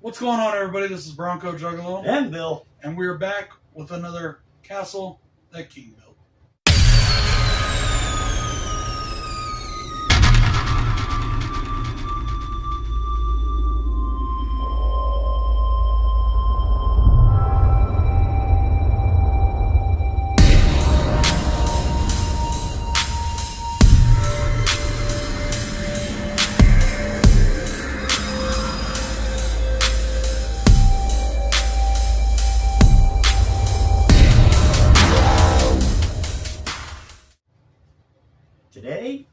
What's going on, everybody? This is Bronco Juggalo. And Bill. And we're back with another castle that King built. Today,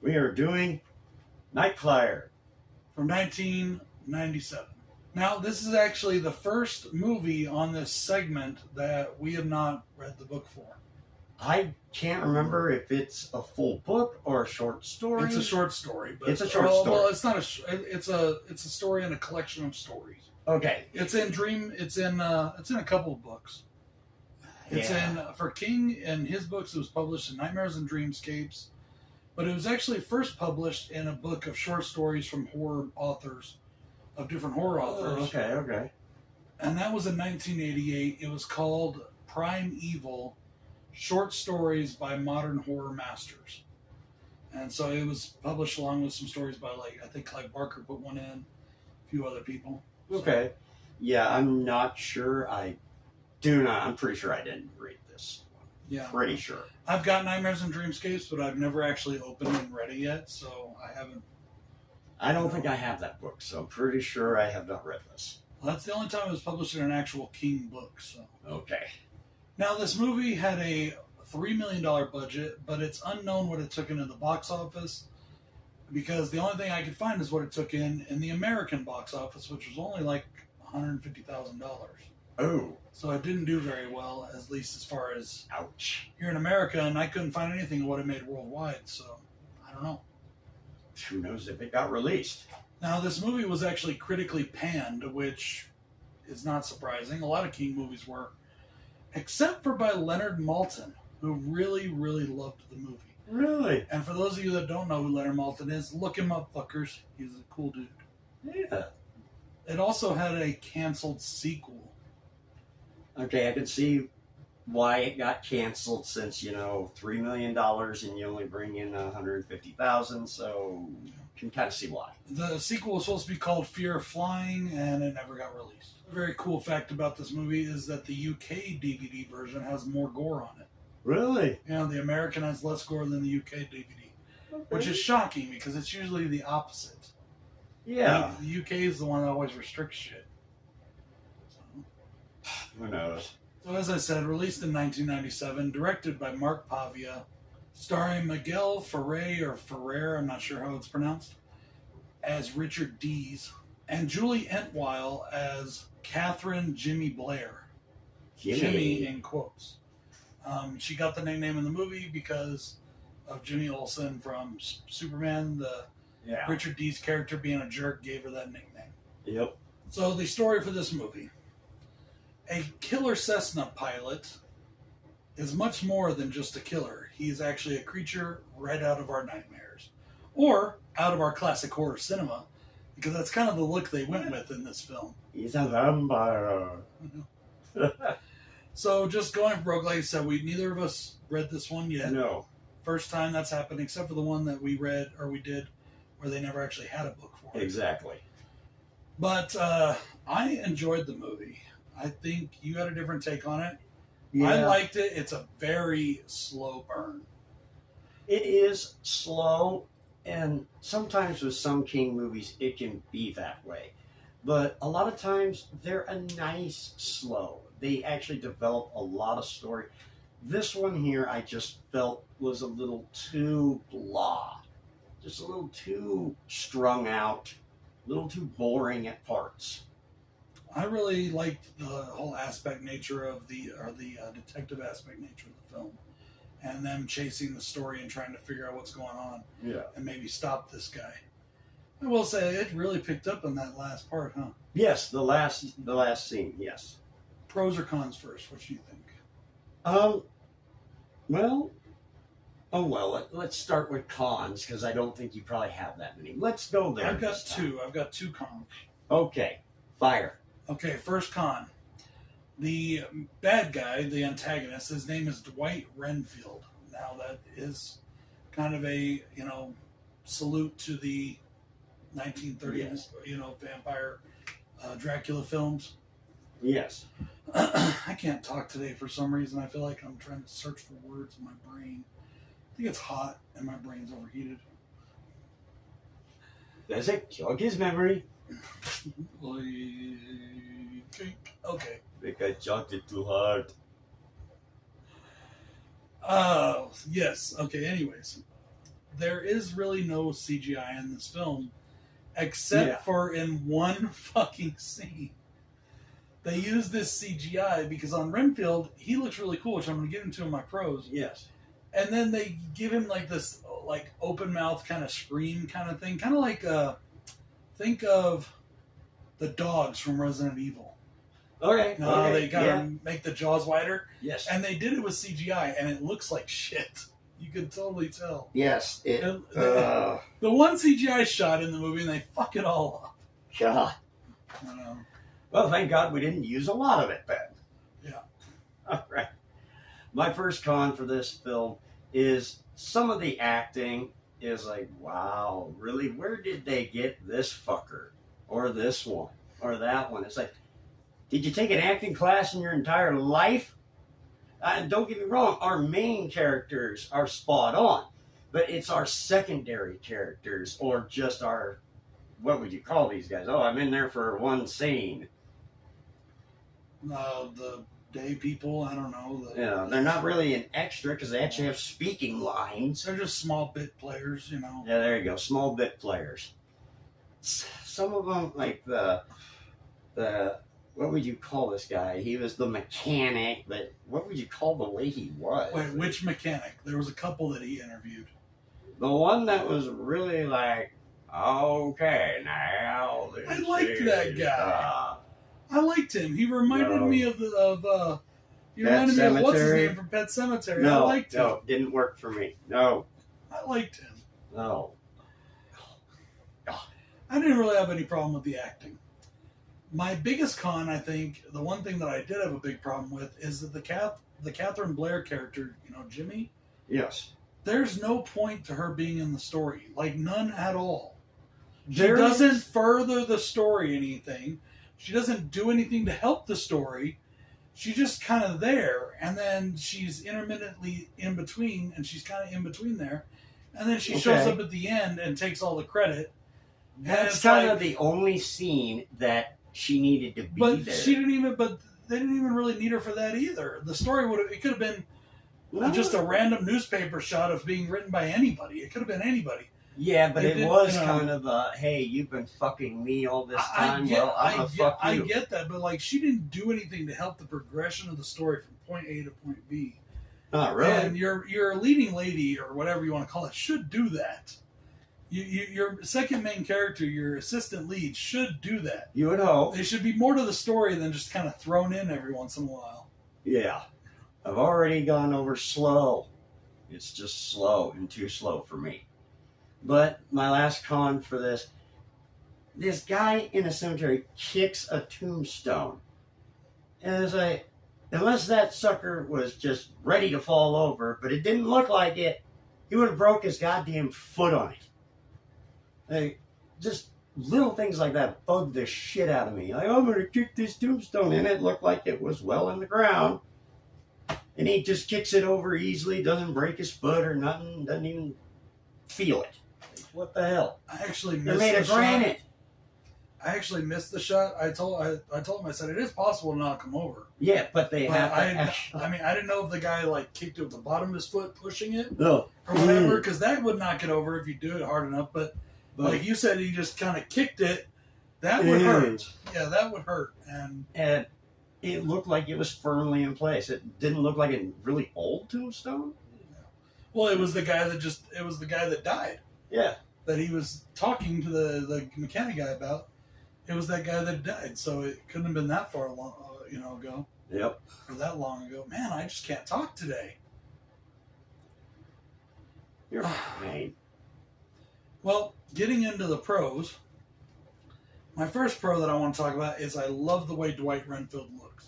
we are doing Night Flier from 1997. Now, this is actually the first movie on this segment that we have not read the book for. I can't remember if it's a full book or a short story. It's a short story. But, it's a short story. Well, it's not it's a story in a collection of stories. Okay. It's in a couple of books. It's for King, and his books. It was published in Nightmares and Dreamscapes, but it was actually first published in a book of short stories from horror authors, of different horror authors. Okay. And that was in 1988. It was called Prime Evil: Short Stories by Modern Horror Masters. And so it was published along with some stories by, I think Clive Barker put one in, a few other people. Okay. Yeah, I'm not sure. I'm pretty sure I didn't read this one. Yeah. Pretty sure. I've got Nightmares and Dreamscapes, but I've never actually opened and read it yet, so I haven't. I don't think I have that book, so I'm pretty sure I have not read this. Well, that's the only time it was published in an actual King book. So. Okay. Now, this movie had a $3 million budget, but it's unknown what it took in the box office, because the only thing I could find is what it took in the American box office, which was only like $150,000. Oh. So it didn't do very well, at least as far as Ouch. Here in America, and I couldn't find anything of what it made worldwide, so I don't know. Who knows if it got released? Now, this movie was actually critically panned, which is not surprising. A lot of King movies were, except for by Leonard Maltin, who really, really loved the movie. Really? And for those of you that don't know who Leonard Maltin is, look him up, fuckers. He's a cool dude. Yeah. It also had a canceled sequel. Okay, I can see why it got canceled since, $3 million and you only bring in $150,000, so you can kind of see why. The sequel was supposed to be called Fear of Flying, and it never got released. A very cool fact about this movie is that the UK DVD version has more gore on it. Really? Yeah, the American has less gore than the UK DVD, which is shocking because it's usually the opposite. Yeah. The UK is the one that always restricts shit. Who knows? So as I said, released in 1997, directed by Mark Pavia, starring Miguel Ferrer, I'm not sure how it's pronounced, as Richard Dees, and Julie Entwisle as Catherine Jimmy Blair. Jimmy in quotes. She got the nickname in the movie because of Jimmy Olsen from Superman. Richard Dees' character being a jerk gave her that nickname. Yep. So the story for this movie. A killer Cessna pilot is much more than just a killer. He is actually a creature right out of our nightmares. Or out of our classic horror cinema, because that's kind of the look they went with in this film. He's a vampire. So just going for broke, like I said, neither of us read this one yet. No. First time that's happened, except for the one that we read, or we did, where they never actually had a book for it. Exactly. But I enjoyed the movie. I think you had a different take on it. Yeah. I liked it. It's a very slow burn. It is slow, and sometimes with some King movies, it can be that way. But a lot of times, they're a nice slow. They actually develop a lot of story. This one here, I just felt was a little too blah. Just a little too strung out. A little too boring at parts. I really liked the whole aspect nature of the detective aspect nature of the film, and them chasing the story and trying to figure out what's going on, and maybe stop this guy. I will say it really picked up on that last part, huh? Yes, the last scene. Yes. Pros or cons first? What do you think? Well, Oh, well, let's start with cons, because I don't think you probably have that many. Let's go there. I've got two. I've got two cons. Okay, fire. Okay, first con. The bad guy, the antagonist, his name is Dwight Renfield. Now, that is kind of a, salute to the 1930s, Yes. vampire Dracula films. Yes. I can't talk today for some reason. I feel like I'm trying to search for words in my brain. I think it's hot and my brain's overheated. Does it jog his memory? Okay. Think I jogged it too hard. Yes. Okay, anyways. There is really no CGI in this film, except for in one fucking scene. They use this CGI because on Renfield, he looks really cool, which I'm going to get into in my pros. Yes. And then they give him like this, like open mouth kind of scream kind of thing, kind of like think of the dogs from Resident Evil. Okay. No, they gotta make the jaws wider. Yes. And they did it with CGI, and it looks like shit. You can totally tell. Yes. The one CGI shot in the movie, and they fuck it all up. God. I know. Well, thank God we didn't use a lot of it then. Yeah. All right. My first con for this film is some of the acting is like, wow, really? Where did they get this fucker? Or this one? Or that one? It's like, did you take an acting class in your entire life? Don't get me wrong, our main characters are spot on. But it's our secondary characters, or just our, what would you call these guys? Oh, I'm in there for one scene. The day people, I don't know. They're not really an extra because they actually have speaking lines. They're just small bit players, Yeah, there you go. Small bit players. Some of them, like the what would you call this guy? He was the mechanic, but what would you call the way he was? Wait, which mechanic? There was a couple that he interviewed. The one that was really like, okay, now this I liked that guy. I liked him. He reminded me of he reminded me of what's his name from Pet Sematary. I liked him. No, didn't work for me. No. I liked him. No. I didn't really have any problem with the acting. My biggest con, I think, the one thing that I did have a big problem with is that the Catherine Blair character, Jimmy. Yes. There's no point to her being in the story, like none at all. She doesn't further the story anything. She doesn't do anything to help the story. She's just kind of there, and then she's intermittently in between, and she's kind of in between there, and then she shows up at the end and takes all the credit. That's kind of the only scene that she needed to be there. But they didn't even really need her for that either. The story it could have been just a random newspaper shot of being written by anybody. It could have been anybody. Yeah, but it was kind of a, hey, you've been fucking me all this time. I'm gonna fuck you. I get that, but she didn't do anything to help the progression of the story from point A to point B. Not really. And your leading lady, or whatever you want to call it, should do that. Your second main character, your assistant lead, should do that. You would hope. There should be more to the story than just kind of thrown in every once in a while. Yeah. I've already gone over slow. It's just slow and too slow for me. But my last con for this guy in a cemetery kicks a tombstone. And it's like, unless that sucker was just ready to fall over, but it didn't look like it, he would have broke his goddamn foot on it. Like, just little things like that bug the shit out of me. Like, I'm going to kick this tombstone, and it looked like it was well in the ground. And he just kicks it over easily, doesn't break his foot or nothing, doesn't even feel it. Like, what the hell? I actually They're made of granite. I actually missed the shot. I told him, I said, it is possible to knock him over. Yeah, but they have I didn't know if the guy kicked it with the bottom of his foot pushing it no. or whatever, because that would knock it over if you do it hard enough. But like you said, he just kind of kicked it. That would hurt. Yeah, that would hurt. And it looked like it was firmly in place. It didn't look like a really old tombstone. Well, it was the guy that died. Yeah. That he was talking to the mechanic guy about. It was that guy that died, so it couldn't have been that far long, ago. Yep. Or that long ago. Man, I just can't talk today. You're fine. Well, getting into the pros, my first pro that I want to talk about is I love the way Dwight Renfield looks.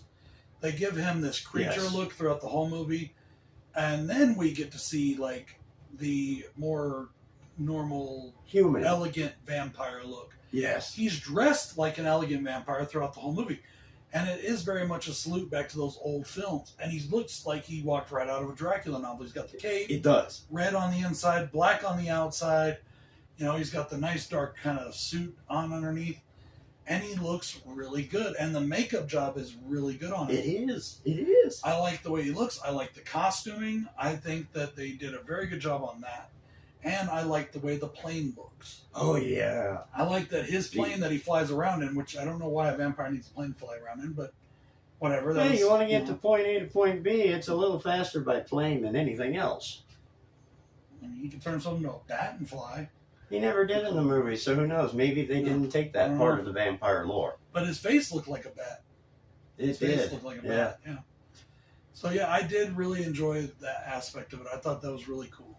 They give him this creature look throughout the whole movie, and then we get to see like the more normal, human, elegant vampire look. Yes. He's dressed like an elegant vampire throughout the whole movie. And it is very much a salute back to those old films. And he looks like he walked right out of a Dracula novel. He's got the cape. It does. Red on the inside, black on the outside. You know, he's got the nice dark kind of suit on underneath. And he looks really good. And the makeup job is really good on him. It is. It is. I like the way he looks. I like the costuming. I think that they did a very good job on that. And I like the way the plane looks. Oh, yeah. I like that his plane that he flies around in, which I don't know why a vampire needs a plane to fly around in, but whatever. Hey, you want to get to point A to point B, it's a little faster by plane than anything else. I mean, he can turn himself into a bat and fly. He never did in the movie, so who knows? Maybe they didn't take that part of the vampire lore. But his face looked like a bat. His face looked like a bat, yeah. So, yeah, I did really enjoy that aspect of it. I thought that was really cool.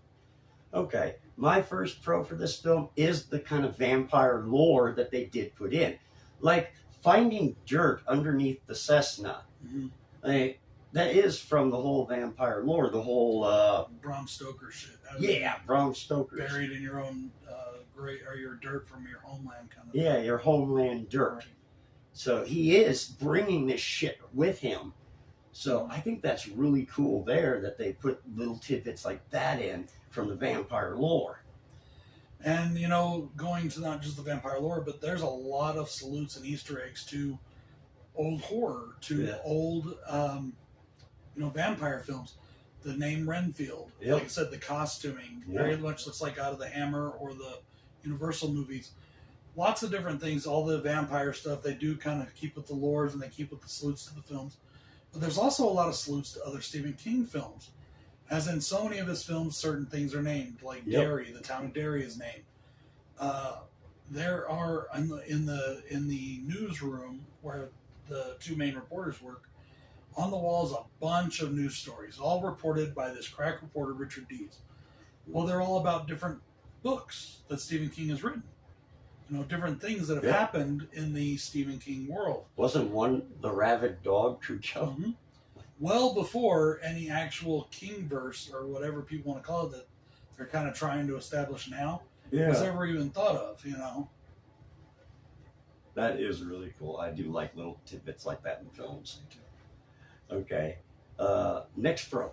Okay, my first pro for this film is the kind of vampire lore that they did put in. Like finding dirt underneath the Cessna. Mm-hmm. That is from the whole vampire lore, the whole... Bram Stoker shit. Yeah, Bram Stoker. Buried in your own or your dirt from your homeland kind of thing. Your homeland dirt. Right. So he is bringing this shit with him. So I think that's really cool there that they put little tidbits like that in from the vampire lore. And, you know, going to not just the vampire lore, but there's a lot of salutes and Easter eggs to old horror, to old, vampire films. The name Renfield, like I said, the costuming very much looks like out of the Hammer or the Universal movies. Lots of different things, all the vampire stuff, they do kind of keep with the lores and they keep with the salutes to the films. But there's also a lot of salutes to other Stephen King films. As in so many of his films, certain things are named, like Derry, the town of Derry is named. There are in the newsroom where the two main reporters work, on the walls a bunch of news stories, all reported by this crack reporter Richard Dees. Well, they're all about different books that Stephen King has written. You know, different things that have happened in the Stephen King world. Wasn't one The Rabid Dog Crucio? Mm-hmm. Well before any actual King verse or whatever people want to call it that they're kind of trying to establish now was ever even thought of, you know. That is really cool. I do like little tidbits like that in films. Okay. Next pro.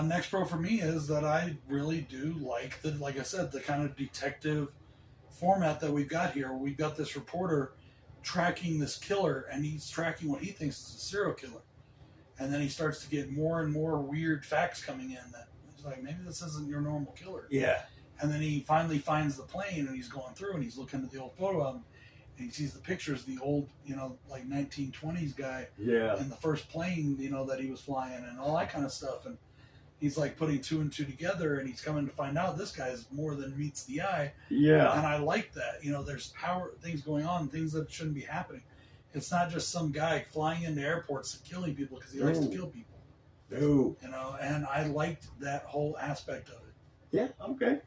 Next pro for me is that I really do like like I said, the kind of detective format that we've got here. We've got this reporter tracking this killer, and he's tracking what he thinks is a serial killer. And then he starts to get more and more weird facts coming in that he's like, maybe this isn't your normal killer. Yeah. And then he finally finds the plane, and he's going through, and he's looking at the old photo album, and he sees the pictures, the old, like 1920s guy in the first plane, that he was flying and all that kind of stuff. And he's like putting two and two together, and he's coming to find out this guy is more than meets the eye. Yeah. And I like that. There's things going on, things that shouldn't be happening. It's not just some guy flying into airports and killing people because he likes to kill people. No. And I liked that whole aspect of it. Yeah, okay.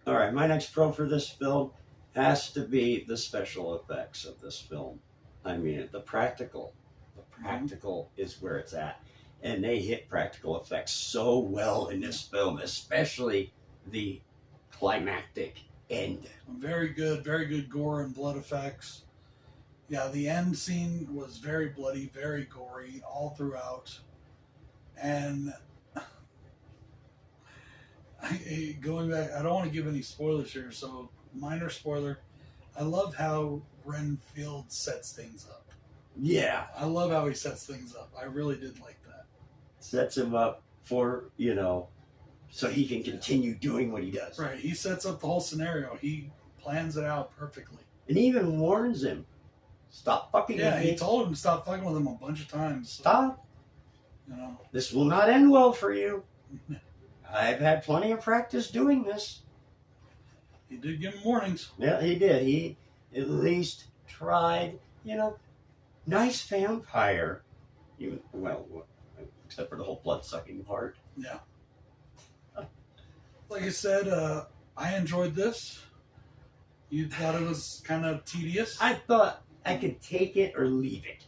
All right, my next pro for this film has to be the special effects of this film. I mean, the practical. The practical is where it's at. And they hit practical effects so well in this film, especially the climactic end. Very good gore and blood effects. Yeah, the end scene was very bloody, very gory all throughout. And going back, I don't want to give any spoilers here, so minor spoiler. I love how Renfield sets things up. Yeah. I love how he sets things up. I really did like that. Sets him up for, so he can continue doing what he does. Right. He sets up the whole scenario. He plans it out perfectly. And he even warns him, stop fucking with me. Yeah, he told him to stop fucking with him a bunch of times. So, stop. This will not end well for you. I've had plenty of practice doing this. He did give him warnings. Yeah, he did. He at least tried, nice vampire. Well, except for the whole blood-sucking part. Yeah. Like I said, I enjoyed this. You thought it was kind of tedious? I thought I could take it or leave it.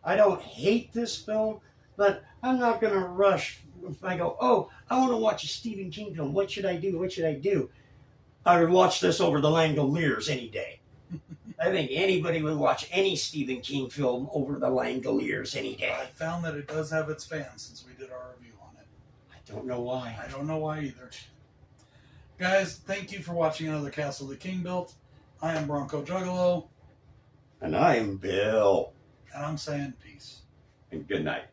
I don't hate this film, but I'm not going to rush. If I go, oh, I want to watch a Stephen King film. What should I do? What should I do? I would watch this over The Langoliers any day. I think anybody would watch any Stephen King film over The Langoliers any day. I found that it does have its fans since we did our review on it. I don't know why. I don't know why either. Guys, thank you for watching another Castle the King Built. I am Bronco Juggalo. And I'm Bill. And I'm saying peace. And good night.